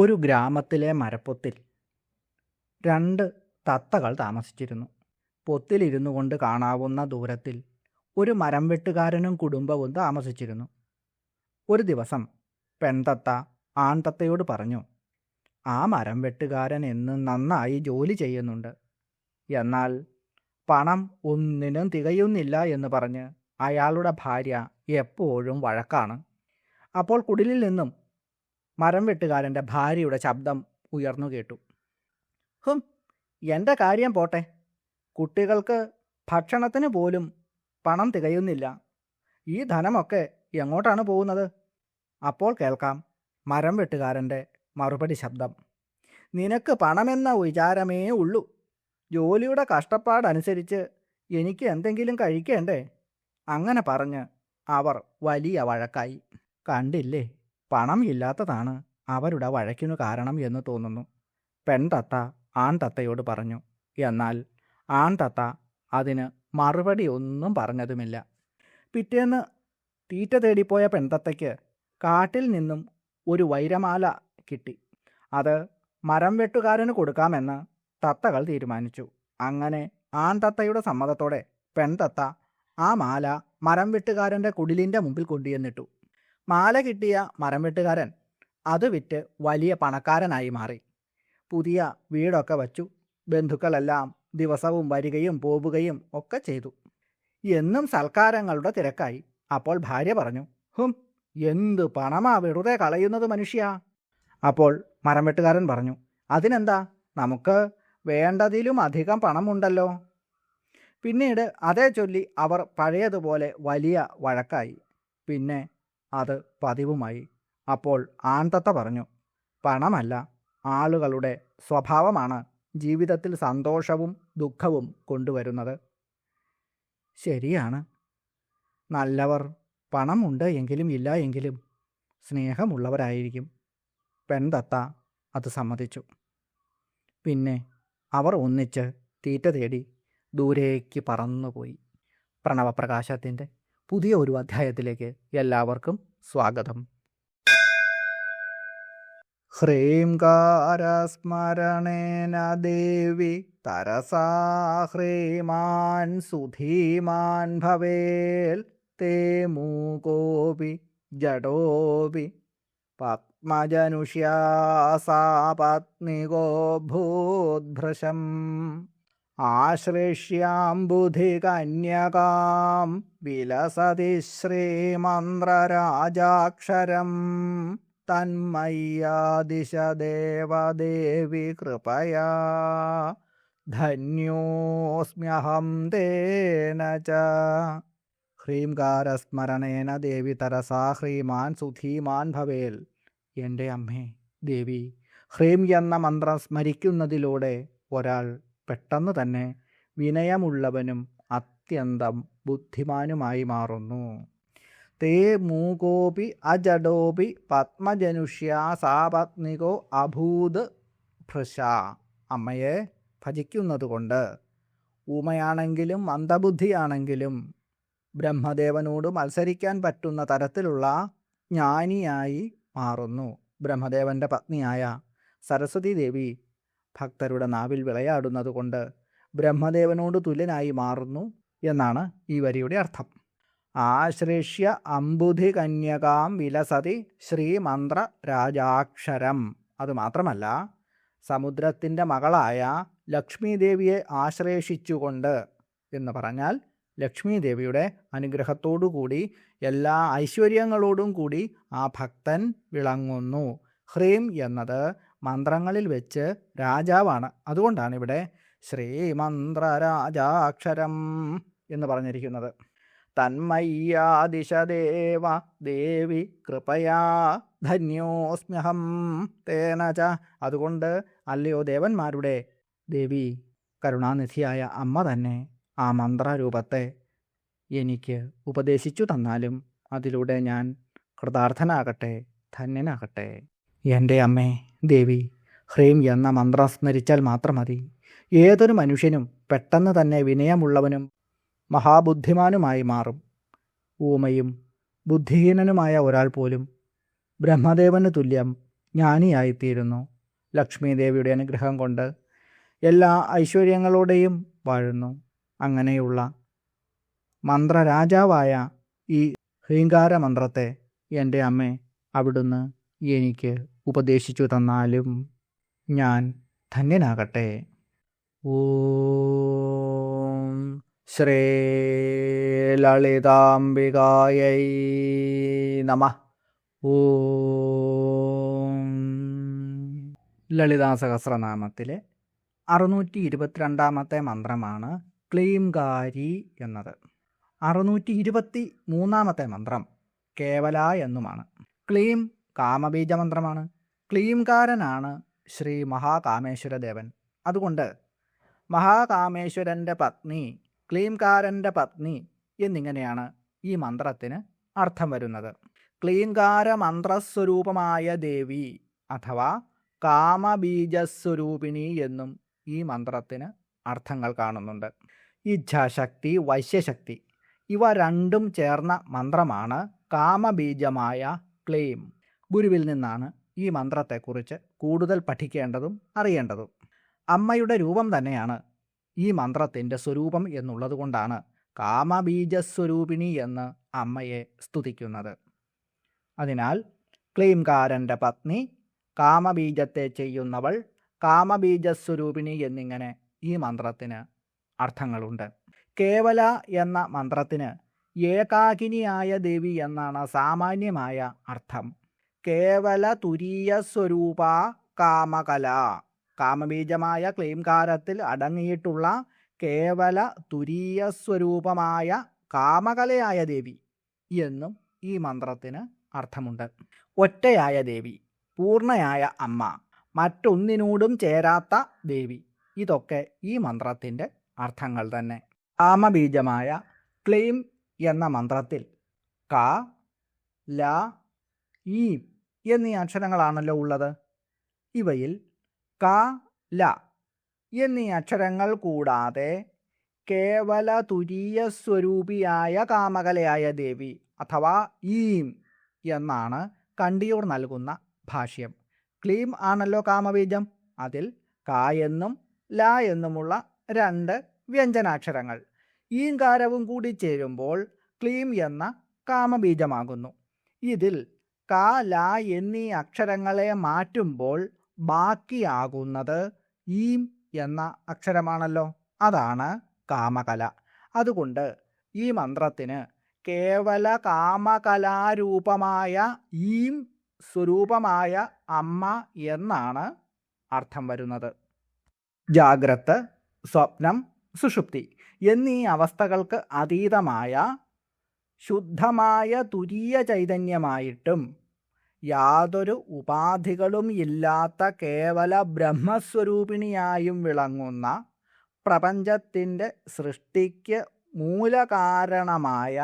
ഒരു ഗ്രാമത്തിലെ മരപ്പൊത്തിൽ രണ്ട് തത്തകൾ താമസിച്ചിരുന്നു. പൊത്തിലിരുന്നു കൊണ്ട് കാണാവുന്ന ദൂരത്തിൽ ഒരു മരം വെട്ടുകാരനും കുടുംബവും താമസിച്ചിരുന്നു. ഒരു ദിവസം പെൺതത്ത ആൺതത്തയോട് പറഞ്ഞു, ആ മരം വെട്ടുകാരൻ എന്നും നന്നായി ജോലി ചെയ്യുന്നുണ്ട്. എന്നാൽ പണം ഒന്നിനും തികയുന്നില്ല എന്ന് പറഞ്ഞ് അയാളുടെ ഭാര്യ എപ്പോഴും വഴക്കാണ്. അപ്പോൾ കുടിലിൽ നിന്നും മരം വെട്ടുകാരൻ്റെ ഭാര്യയുടെ ശബ്ദം ഉയർന്നു കേട്ടു. ഹും, എൻ്റെ കാര്യം പോട്ടെ, കുട്ടികൾക്ക് ഭക്ഷണത്തിന് പോലും പണം തികയുന്നില്ല. ഈ ധനമൊക്കെ എങ്ങോട്ടാണ് പോകുന്നത്? അപ്പോൾ കേൾക്കാം മരം വെട്ടുകാരൻ്റെ മറുപടി ശബ്ദം. നിനക്ക് പണമെന്ന വിചാരമേ ഉള്ളൂ. ജോലിയുടെ കഷ്ടപ്പാടനുസരിച്ച് എനിക്ക് എന്തെങ്കിലും കഴിക്കേണ്ടേ? അങ്ങനെ പറഞ്ഞ് അവർ വലിയ വഴക്കായി. കണ്ടില്ലേ, പണം ഇല്ലാത്തതാണ് അവരുടെ വഴക്കിനു കാരണം എന്ന് തോന്നുന്നു, പെൺതത്ത ആൺതത്തയോട് പറഞ്ഞു. എന്നാൽ ആൺതത്ത അതിന് മറുപടി ഒന്നും പറഞ്ഞതുമില്ല. പിറ്റേന്ന് തീറ്റ തേടിപ്പോയ പെൺതത്തയ്ക്ക് കാട്ടിൽ നിന്നും ഒരു വൈരമാല കിട്ടി. അത് മരം വെട്ടുകാരന് കൊടുക്കാമെന്ന് തത്തകൾ തീരുമാനിച്ചു. അങ്ങനെ ആൺതത്തയുടെ സമ്മതത്തോടെ പെൺതത്ത ആ മാല മരം വെട്ടുകാരൻ്റെ കുടിലിൻ്റെ മുമ്പിൽ കൊണ്ടുവന്നിട്ടു. മാല കിട്ടിയ മരം വെട്ടുകാരൻ അത് വിറ്റ് വലിയ പണക്കാരനായി മാറി. പുതിയ വീടൊക്കെ വച്ചു. ബന്ധുക്കളെല്ലാം ദിവസവും വരികയും പോവുകയും ഒക്കെ ചെയ്തു. എന്നും സൽക്കാരങ്ങളുടെ തിരക്കായി. അപ്പോൾ ഭാര്യ പറഞ്ഞു, ഹും, എന്ത് പണമാ വെറുതെ കളയുന്നത് മനുഷ്യ. അപ്പോൾ മരം വെട്ടുകാരൻ പറഞ്ഞു, അതിനെന്താ, നമുക്ക് വേണ്ടതിലും അധികം പണമുണ്ടല്ലോ. പിന്നീട് അതേ ചൊല്ലി അവർ പഴയതുപോലെ വലിയ വഴക്കായി. പിന്നെ അത് പതിവുമായി. അപ്പോൾ ആൺതത്ത പറഞ്ഞു, പണമല്ല, ആളുകളുടെ സ്വഭാവമാണ് ജീവിതത്തിൽ സന്തോഷവും ദുഃഖവും കൊണ്ടുവരുന്നത്. ശരിയാണ്, നല്ലവർ പണമുണ്ട് എങ്കിലും ഇല്ല എങ്കിലും സ്നേഹമുള്ളവരായിരിക്കും. പെൺതത്ത അത് സമ്മതിച്ചു. പിന്നെ അവർ ഒന്നിച്ച് തീറ്റ തേടി ദൂരേക്ക് പറന്നുപോയി. പ്രണവപ്രകാശത്തിൻ്റെ പുതിയ ഒരു അധ്യായത്തിലേക്ക് എല്ലാവർക്കും സ്വാഗതം. ഹ്രീംകാരസ്മരണേന ദേവി തരസാ ഹ്രീമാൻ സുധീമാൻ ഭവേൽ തേ മൂകോപി ജഡോപി പത്മജനുഷ്യാ സാ പത്നികോ ഭൂദ്ഭൃശം ആശ്ലേഷ്യാം ബുധികന്യകാം വിലസതി ശ്രീമന്ത്രരാജാക്ഷരം തന്മയ്യാദിശ ദേവദേവി കൃപയാ ധന്യോസ്മ്യഹം തേന ച. ഹ്രീംകാരസ്മരണേന ദേവി തരസാ ഹ്രീമാൻ സുധീമാൻ ഭവേൽ. എൻ്റെ അമ്മേ ദേവി, ഹ്രീം എന്ന മന്ത്രം സ്മരിക്കുന്നതിലൂടെ ഒരാൾ പെട്ടെന്ന് തന്നെ വിനയമുള്ളവനും അത്യന്തം ബുദ്ധിമാനുമായി മാറുന്നു. തേ മൂകോപി അജഡോപി പത്മജനുഷ്യാ സാ പത്നികോ അഭൂത് ഭൃശ. അമ്മയെ ഭജിക്കുന്നതുകൊണ്ട് ഊമയാണെങ്കിലും മന്ദബുദ്ധിയാണെങ്കിലും ബ്രഹ്മദേവനോട് മത്സരിക്കാൻ പറ്റുന്ന തരത്തിലുള്ള ജ്ഞാനിയായി മാറുന്നു. ബ്രഹ്മദേവൻ്റെ പത്നിയായ സരസ്വതി ദേവി ഭക്തരുടെ നാവിൽ വിളയാടുന്നതുകൊണ്ട് ബ്രഹ്മദേവനോട് തുല്യനായി മാറുന്നു എന്നാണ് ഈ വരിയുടെ അർത്ഥം. ആശ്ലേഷ്യ അംബുധി കന്യകാം വിലസതി ശ്രീമന്ത്ര രാജാക്ഷരം. അതുമാത്രമല്ല, സമുദ്രത്തിൻ്റെ മകളായ ലക്ഷ്മി ദേവിയെ ആശ്ലേഷിച്ചുകൊണ്ട് എന്ന് പറഞ്ഞാൽ ലക്ഷ്മി ദേവിയുടെ അനുഗ്രഹത്തോടുകൂടി എല്ലാ ഐശ്വര്യങ്ങളോടും കൂടി ആ ഭക്തൻ വിളങ്ങുന്നു. ഹ്രീം എന്നത് മന്ത്രങ്ങളിൽ വെച്ച് രാജാവാണ്. അതുകൊണ്ടാണ് ഇവിടെ ശ്രീമന്ത്രരാജാക്ഷരം എന്ന് പറഞ്ഞിരിക്കുന്നത്. തന്മയ്യാദിശ ദേവ ദേവി കൃപയാ ധന്യോസ്മ്യഹം തേന ച. അതുകൊണ്ട് അല്ലയോ ദേവന്മാരുടെ ദേവി, കരുണാനിധിയായ അമ്മ തന്നെ ആ മന്ത്രരൂപത്തെ എനിക്ക് ഉപദേശിച്ചു തന്നാലും അതിലൂടെ ഞാൻ കൃതാർത്ഥനാകട്ടെ, ധന്യനാകട്ടെ. എൻ്റെ അമ്മേ ദേവി, ഹ്രീം എന്ന മന്ത്രം സ്മരിച്ചാൽ മാത്രം മതി, ഏതൊരു മനുഷ്യനും പെട്ടെന്ന് തന്നെ വിനയമുള്ളവനും മഹാബുദ്ധിമാനുമായി മാറും. ഊമയും ബുദ്ധിഹീനനുമായ ഒരാൾ പോലും ബ്രഹ്മദേവന് തുല്യം ജ്ഞാനിയായിത്തീരുന്നു. ലക്ഷ്മി ദേവിയുടെ അനുഗ്രഹം കൊണ്ട് എല്ലാ ഐശ്വര്യങ്ങളോടെയും വാഴുന്നു. അങ്ങനെയുള്ള മന്ത്രരാജാവായ ഈ ഹ്രീങ്കാര മന്ത്രത്തെ എൻ്റെ അമ്മേ അവിടുന്ന് എനിക്ക് ഉപദേശിച്ചു തന്നാലും ഞാൻ ധന്യനാകട്ടെ. ഓം ശ്രീ ലളിതാംബികായൈ നമഃ. ഓം. ലളിതാ സഹസ്രനാമത്തിലെ 622 മന്ത്രമാണ് ക്ലീംകാരി എന്നത്. 623 മന്ത്രം കേവല എന്നുമാണ്. ക്ലീം കാമബീജമന്ത്രമാണ്. ക്ലീംകാരനാണ് ശ്രീ മഹാകാമേശ്വര ദേവൻ. അതുകൊണ്ട് മഹാകാമേശ്വരൻ്റെ പത്നി, ക്ലീംകാരൻ്റെ പത്നി എന്നിങ്ങനെയാണ് ഈ മന്ത്രത്തിന് അർത്ഥം വരുന്നത്. ക്ലീംകാര മന്ത്രസ്വരൂപമായ ദേവി അഥവാ കാമബീജസ്വരൂപിണി എന്നും ഈ മന്ത്രത്തിന് അർത്ഥങ്ങൾ കാണുന്നുണ്ട്. ഇച്ഛാശക്തി, വശ്യശക്തി ഇവ രണ്ടും ചേർന്ന മന്ത്രമാണ് കാമബീജമായ ക്ലീം. ഗുരുവിൽ നിന്നാണ് ഈ മന്ത്രത്തെക്കുറിച്ച് കൂടുതൽ പഠിക്കേണ്ടതും അറിയേണ്ടതും. അമ്മയുടെ രൂപം തന്നെയാണ് ഈ മന്ത്രത്തിൻ്റെ സ്വരൂപം എന്നുള്ളതുകൊണ്ടാണ് കാമബീജസ്വരൂപിണി എന്ന് അമ്മയെ സ്തുതിക്കുന്നത്. അതിനാൽ ക്ലീംകാരൻ്റെ പത്നി, കാമബീജത്തെ ചെയ്യുന്നവൾ, കാമബീജസ്വരൂപിണി എന്നിങ്ങനെ ഈ മന്ത്രത്തിന് അർത്ഥങ്ങളുണ്ട്. കേവല എന്ന മന്ത്രത്തിന് ഏകാകിനിയായ ദേവി എന്നാണ് സാമാന്യമായ അർത്ഥം. കേവല തുരീയ സ്വരൂപ കാമകല. കാമബീജമായ ക്ലീംകാരത്തിൽ അടങ്ങിയിട്ടുള്ള കേവല തുരീയ സ്വരൂപമായ കാമകലയായ ദേവി എന്നും ഈ മന്ത്രത്തിന് അർത്ഥമുണ്ട്. ഒറ്റയായ ദേവി, പൂർണ്ണയായ അമ്മ, മറ്റൊന്നിനോടും ചേരാത്ത ദേവി, ഇതൊക്കെ ഈ മന്ത്രത്തിൻ്റെ അർത്ഥങ്ങൾ തന്നെ. കാമബീജമായ ക്ലീം എന്ന മന്ത്രത്തിൽ ക, ല, ഈ എന്നീ അക്ഷരങ്ങളാണല്ലോ ഉള്ളത്. ഇവയിൽ ക, ല എന്നീ അക്ഷരങ്ങൾ കൂടാതെ കേവല തുരീയ സ്വരൂപിയായ കാമകലയായ ദേവി അഥവാ ഈം എന്നാണ് കണ്ടിയൂർ നൽകുന്ന ഭാഷ്യം. ക്ലീം ആണല്ലോ കാമബീജം. അതിൽ ക എന്നും ല എന്നുമുള്ള 2 വ്യഞ്ജനാക്ഷരങ്ങൾ ഈങ്കാരവും കൂടി ചേരുമ്പോൾ ക്ലീം എന്ന കാമബീജമാകുന്നു. ഇതിൽ ക, ല എന്നീ അക്ഷരങ്ങളെ മാറ്റുമ്പോൾ ബാക്കിയാകുന്നത് ഈം എന്ന അക്ഷരമാണല്ലോ. അതാണ് കാമകല. അതുകൊണ്ട് ഈ മന്ത്രത്തിന് കേവല കാമകലാരൂപമായ ഈം സ്വരൂപമായ അമ്മ എന്നാണ് അർത്ഥം വരുന്നത്. ജാഗ്രത്, സ്വപ്നം, സുഷുപ്തി എന്നീ അവസ്ഥകൾക്ക് അതീതമായ ശുദ്ധമായ തുരീയ ചൈതന്യമായിട്ടും യാതൊരു ഉപാധികളും ഇല്ലാത്ത കേവല ബ്രഹ്മസ്വരൂപിണിയായും വിളങ്ങുന്ന പ്രപഞ്ചത്തിൻ്റെ സൃഷ്ടിക്ക് മൂലകാരണമായ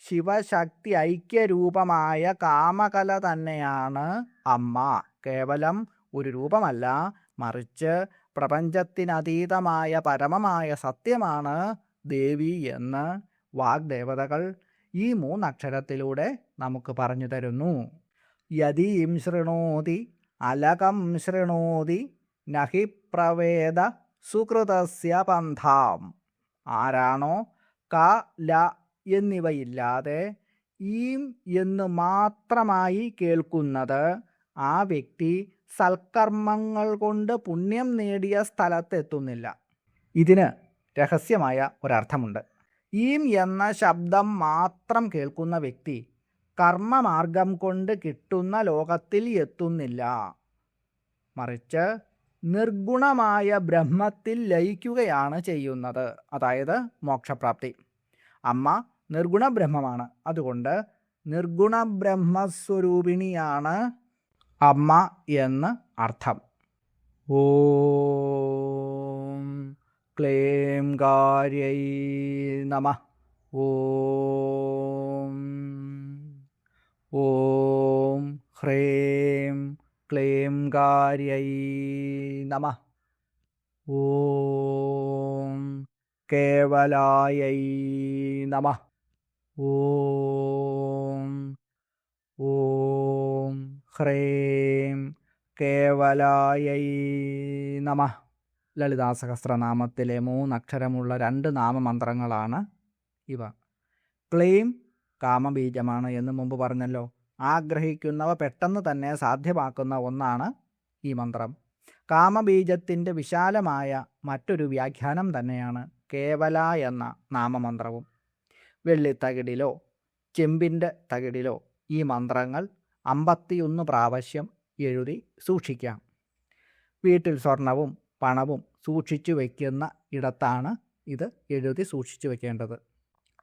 ശിവശക്തി ഐക്യരൂപമായ കാമകല തന്നെയാണ് അമ്മ. കേവലം ഒരു രൂപമല്ല, മറിച്ച് പ്രപഞ്ചത്തിനതീതമായ പരമമായ സത്യമാണ് ദേവി എന്ന് വാഗ്ദേവതകൾ ഈ 3 അക്ഷരത്തിലൂടെ നമുക്ക് പറഞ്ഞു തരുന്നു. യദീം ശൃണോതി അലകം ശൃണോതി നഹി പ്രവേദ സുകൃതസ്യ പന്ഥാം. ആരാണോ ക, ല എന്നിവയില്ലാതെ ഈം എന്ന് മാത്രമായി കേൾക്കുന്നത്, ആ വ്യക്തി സൽക്കർമ്മങ്ങൾ കൊണ്ട് പുണ്യം നേടിയ സ്ഥലത്തെത്തുന്നില്ല. ഇതിന് രഹസ്യമായ ഒരർത്ഥമുണ്ട്. ഈം എന്ന ശബ്ദം മാത്രം കേൾക്കുന്ന വ്യക്തി കർമ്മമാർഗം കൊണ്ട് കിട്ടുന്ന ലോകത്തിൽ എത്തുന്നില്ല, മറിച്ച് നിർഗുണമായ ബ്രഹ്മത്തിൽ ലയിക്കുകയാണ് ചെയ്യുന്നത്. അതായത് മോക്ഷപ്രാപ്തി. അമ്മ നിർഗുണ ബ്രഹ്മമാണ്. അതുകൊണ്ട് നിർഗുണ ബ്രഹ്മസ്വരൂപിണിയാണ് അമ്മ എന്ന് അർത്ഥം. ഓം ക്ലീംകാര്यै നമഃ. ഓം. ഓം ഹ്രീം ക്ലീംകാര്यै നമഃ. ഓം കേവലാयै നമഃ. ഓം. ഓം ഹ്രീം കേവലായൈ നമഃ. ലളിതാ സഹസ്രനാമത്തിലെ 3 അക്ഷരമുള്ള 2 നാമമന്ത്രങ്ങളാണ് ഇവ. ക്ലീം കാമബീജമാണ് എന്ന് മുമ്പ് പറഞ്ഞല്ലോ. ആഗ്രഹിക്കുന്നവ പെട്ടെന്ന് തന്നെ സാധ്യമാക്കുന്ന ഒന്നാണ് ഈ മന്ത്രം. കാമബീജത്തിൻ്റെ വിശാലമായ മറ്റൊരു വ്യാഖ്യാനം തന്നെയാണ് കേവല എന്ന നാമമന്ത്രവും. വെള്ളിത്തകിടിലോ ചെമ്പിൻ്റെ തകിടിലോ ഈ മന്ത്രങ്ങൾ 51 പ്രാവശ്യം എഴുതി സൂക്ഷിക്കാം. വീട്ടിൽ സ്വർണവും പണവും സൂക്ഷിച്ചു വയ്ക്കുന്ന ഇടത്താണ് ഇത് എഴുതി സൂക്ഷിച്ചു വയ്ക്കേണ്ടത്.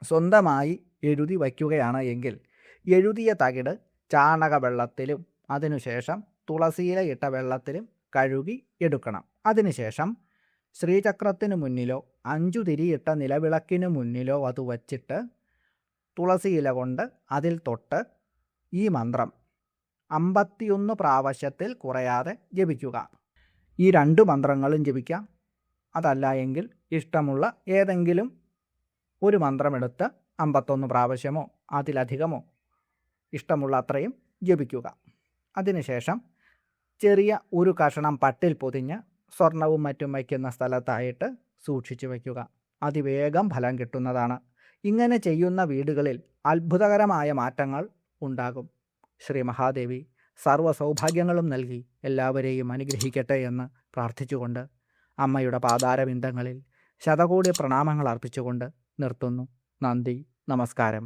സ്വന്തമായി എഴുതി വയ്ക്കുകയാണ് എങ്കിൽ എഴുതിയ തകിട് ചാണകവെള്ളത്തിലും അതിനുശേഷം തുളസിയില ഇട്ട വെള്ളത്തിലും കഴുകി എടുക്കണം. അതിനുശേഷം ശ്രീചക്രത്തിനു മുന്നിലോ 5 തിരിയിട്ട നിലവിളക്കിനു മുന്നിലോ അത് വച്ചിട്ട് തുളസിയില കൊണ്ട് അതിൽ തൊട്ട് ഈ മന്ത്രം 51 പ്രാവശ്യത്തിൽ കുറയാതെ ജപിക്കുക. ഈ 2 മന്ത്രങ്ങളും ജപിക്കാം. അതല്ല എങ്കിൽ ഇഷ്ടമുള്ള ഏതെങ്കിലും ഒരു മന്ത്രമെടുത്ത് 51 പ്രാവശ്യമോ അതിലധികമോ ഇഷ്ടമുള്ള അത്രയും ജപിക്കുക. അതിനുശേഷം ചെറിയ ഒരു കഷണം പട്ടിൽ പൊതിഞ്ഞ് സ്വർണവും മറ്റും വയ്ക്കുന്ന സ്ഥലത്തായിട്ട് സൂക്ഷിച്ചു വയ്ക്കുക. അതിവേഗം ഫലം കിട്ടുന്നതാണ്. ഇങ്ങനെ ചെയ്യുന്ന വീടുകളിൽ അത്ഭുതകരമായ മാറ്റങ്ങൾ ഉണ്ടാകും. ശ്രീ മഹാദേവി സർവ്വ സൗഭാഗ്യങ്ങളും നൽകി എല്ലാവരെയും അനുഗ്രഹിക്കട്ടെ എന്ന് പ്രാർത്ഥിച്ചുകൊണ്ട് അമ്മയുടെ പാതാരബിന്ദങ്ങളിൽ ശതകോടി പ്രണാമങ്ങൾ അർപ്പിച്ചുകൊണ്ട് നിർത്തുന്നു. നന്ദി, നമസ്കാരം.